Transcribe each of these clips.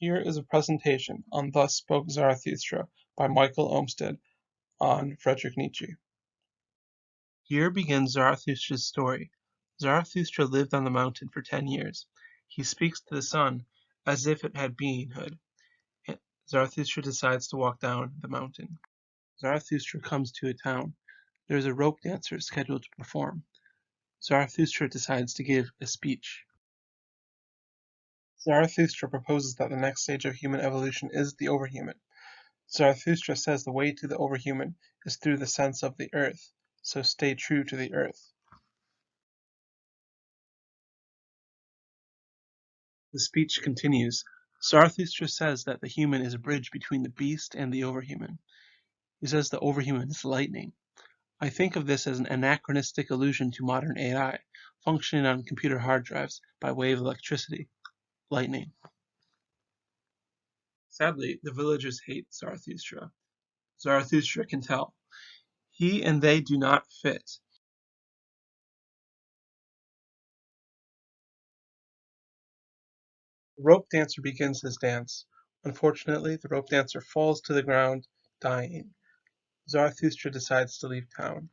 Here is a presentation on Thus Spoke Zarathustra by Michael Olmsted on Friedrich Nietzsche. Here begins Zarathustra's story. Zarathustra lived on the mountain for 10 years. He speaks to the sun as if it had beinghood. Zarathustra decides to walk down the mountain. Zarathustra comes to a town. There is a rope dancer scheduled to perform. Zarathustra decides to give a speech. Zarathustra proposes that the next stage of human evolution is the overhuman. Zarathustra says the way to the overhuman is through the sense of the earth, so stay true to the earth. The speech continues. Zarathustra says that the human is a bridge between the beast and the overhuman. He says the overhuman is lightning. I think of this as an anachronistic allusion to modern AI, functioning on computer hard drives by way of electricity, lightning. Sadly, the villagers hate Zarathustra. Zarathustra can tell. He and they do not fit. The rope dancer begins his dance. Unfortunately, the rope dancer falls to the ground, dying. Zarathustra decides to leave town.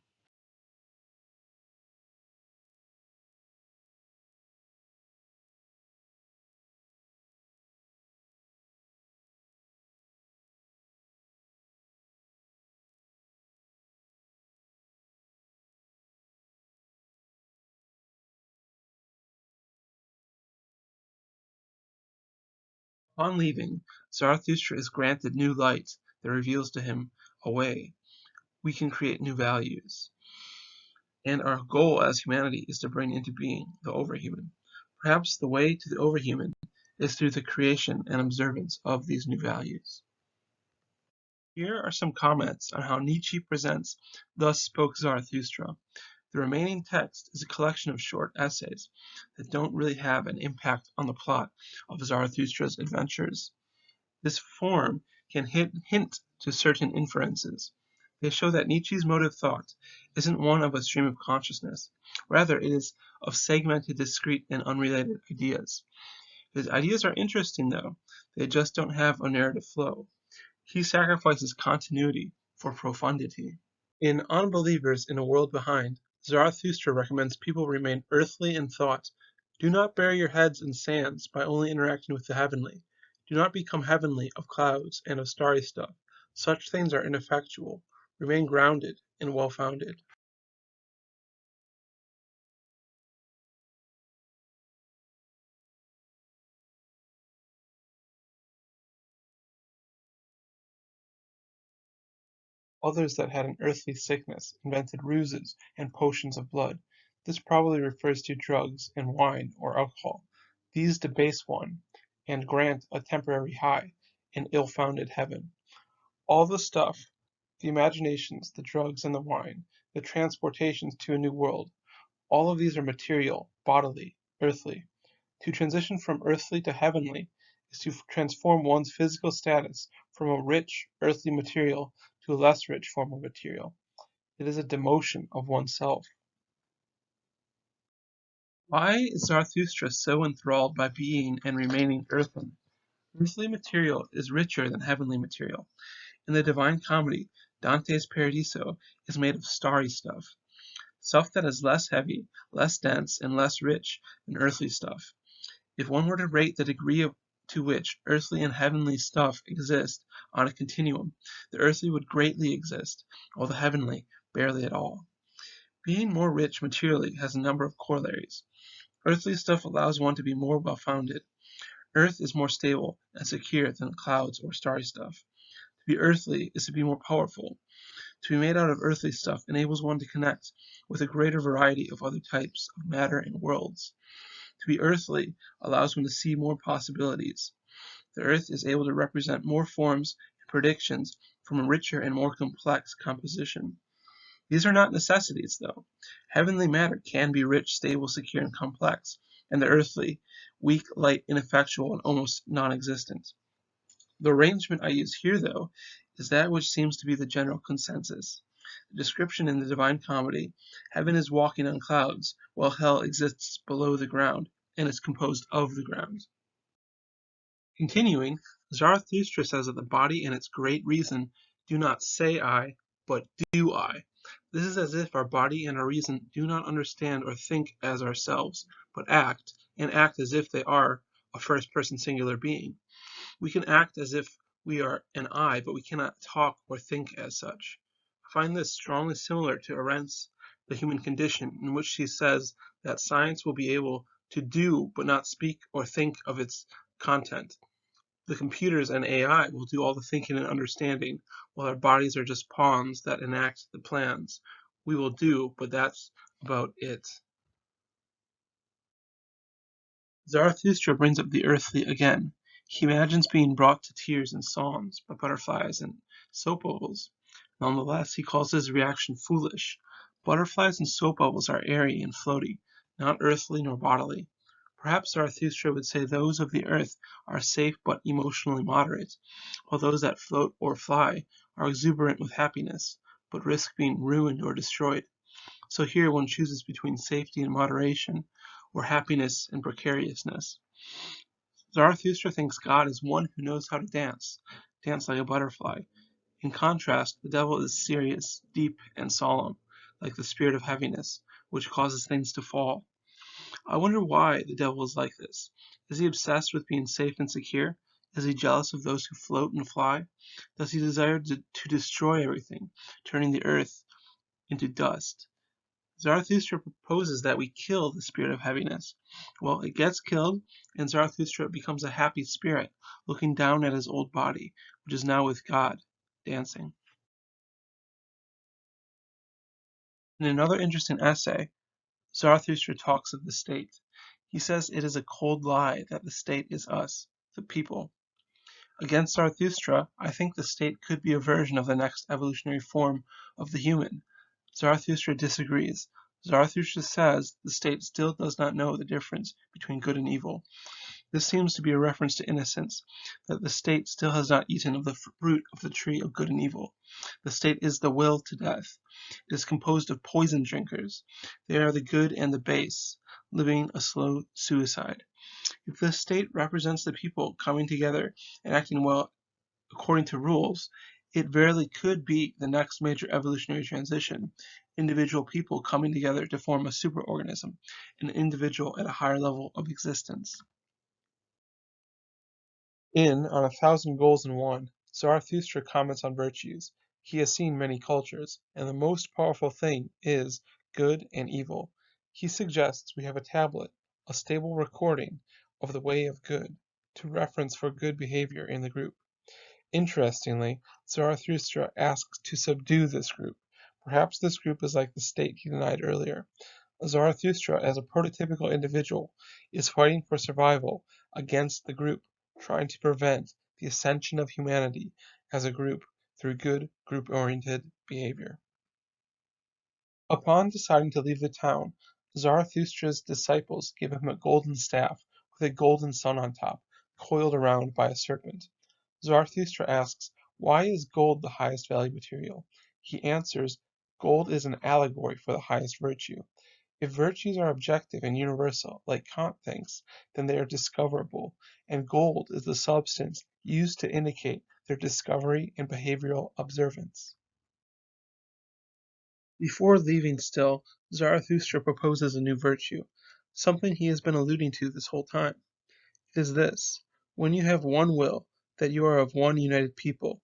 Upon leaving, Zarathustra is granted new light that reveals to him a way we can create new values. And our goal as humanity is to bring into being the overhuman. Perhaps the way to the overhuman is through the creation and observance of these new values. Here are some comments on how Nietzsche presents Thus Spoke Zarathustra. The remaining text is a collection of short essays that don't really have an impact on the plot of Zarathustra's adventures. This form can hint to certain inferences. They show that Nietzsche's mode of thought isn't one of a stream of consciousness. Rather, it is of segmented, discrete, and unrelated ideas. His ideas are interesting, though. They just don't have a narrative flow. He sacrifices continuity for profundity. In Unbelievers in a World Behind, Zarathustra recommends people remain earthly in thought. Do not bury your heads in sands by only interacting with the heavenly. Do not become heavenly of clouds and of starry stuff. Such things are ineffectual. Remain grounded and well-founded. Others that had an earthly sickness invented ruses and potions of blood. This probably refers to drugs and wine or alcohol. These debase one, and grant a temporary high, an ill-founded heaven. All the stuff, the imaginations, the drugs and the wine, the transportations to a new world, all of these are material, bodily, earthly. To transition from earthly to heavenly is to transform one's physical status from a rich, earthly material to a less rich form of material. It is a demotion of oneself. Why is Zarathustra so enthralled by being and remaining earthen? Earthly material is richer than heavenly material. In the Divine Comedy, Dante's Paradiso is made of starry stuff that is less heavy, less dense, and less rich than earthly stuff. If one were to rate the degree to which earthly and heavenly stuff exist on a continuum, the earthly would greatly exist, while the heavenly barely at all. Being more rich materially has a number of corollaries. Earthly stuff allows one to be more well-founded. Earth is more stable and secure than clouds or starry stuff. To be earthly is to be more powerful. To be made out of earthly stuff enables one to connect with a greater variety of other types of matter and worlds. To be earthly allows one to see more possibilities. The earth is able to represent more forms and predictions from a richer and more complex composition. These are not necessities, though. Heavenly matter can be rich, stable, secure, and complex, and the earthly, weak, light, ineffectual, and almost non-existent. The arrangement I use here, though, is that which seems to be the general consensus. The description in the Divine Comedy, heaven is walking on clouds, while hell exists below the ground and is composed of the ground. Continuing, Zarathustra says that the body and its great reason do not say I, but do I. This is as if our body and our reason do not understand or think as ourselves, but act, and act as if they are a first-person singular being. We can act as if we are an I, but we cannot talk or think as such. I find this strongly similar to Arendt's The Human Condition, in which she says that science will be able to do but not speak or think of its content. The computers and AI will do all the thinking and understanding, while our bodies are just pawns that enact the plans. We will do, but that's about it. Zarathustra brings up the earthly again. He imagines being brought to tears in songs by butterflies and soap bubbles. Nonetheless, he calls his reaction foolish. Butterflies and soap bubbles are airy and floaty, not earthly nor bodily. Perhaps Zarathustra would say those of the earth are safe but emotionally moderate, while those that float or fly are exuberant with happiness, but risk being ruined or destroyed. So here one chooses between safety and moderation, or happiness and precariousness. Zarathustra thinks God is one who knows how to dance like a butterfly. In contrast, the devil is serious, deep, and solemn, like the spirit of heaviness, which causes things to fall. I wonder why the devil is like this. Is he obsessed with being safe and secure? Is he jealous of those who float and fly? Does he desire to destroy everything, turning the earth into dust? Zarathustra proposes that we kill the spirit of heaviness. Well, it gets killed, and Zarathustra becomes a happy spirit, looking down at his old body, which is now with God, dancing. In another interesting essay, Zarathustra talks of the state. He says it is a cold lie that the state is us, the people. Against Zarathustra, I think the state could be a version of the next evolutionary form of the human. Zarathustra disagrees. Zarathustra says the state still does not know the difference between good and evil. This seems to be a reference to innocence, that the state still has not eaten of the fruit of the tree of good and evil. The state is the will to death. It is composed of poison drinkers. They are the good and the base, living a slow suicide. If the state represents the people coming together and acting well according to rules, it verily could be the next major evolutionary transition, individual people coming together to form a superorganism, an individual at a higher level of existence. In On a Thousand Goals in One, Zarathustra comments on virtues. He has seen many cultures, and the most powerful thing is good and evil. He suggests we have a tablet, a stable recording of the way of good, to reference for good behavior in the group. Interestingly, Zarathustra asks to subdue this group. Perhaps this group is like the state he denied earlier. Zarathustra, as a prototypical individual, is fighting for survival against the group, trying to prevent the ascension of humanity as a group through good group-oriented behavior. Upon deciding to leave the town, Zarathustra's disciples give him a golden staff with a golden sun on top, coiled around by a serpent. Zarathustra asks, why is gold the highest value material? He answers, gold is an allegory for the highest virtue. If virtues are objective and universal, like Kant thinks, then they are discoverable, and gold is the substance used to indicate their discovery and behavioral observance. Before leaving still, Zarathustra proposes a new virtue, something he has been alluding to this whole time. It is this: when you have one will, that you are of one united people,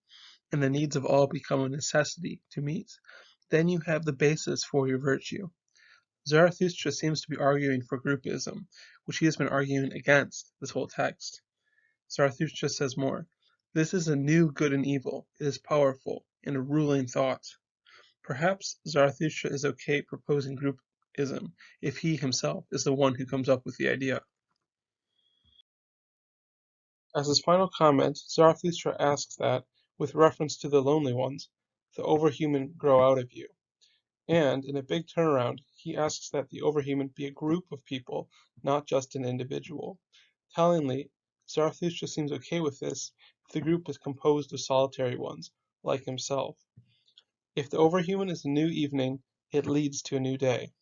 and the needs of all become a necessity to meet, then you have the basis for your virtue. Zarathustra seems to be arguing for groupism, which he has been arguing against this whole text. Zarathustra says more. This is a new good and evil. It is powerful, and a ruling thought. Perhaps Zarathustra is okay proposing groupism if he himself is the one who comes up with the idea. As his final comment, Zarathustra asks that, with reference to the lonely ones, the overhuman grow out of you. And, in a big turnaround, he asks that the overhuman be a group of people, not just an individual. Tellingly, Zarathustra seems okay with this if the group is composed of solitary ones, like himself. If the overhuman is a new evening, it leads to a new day.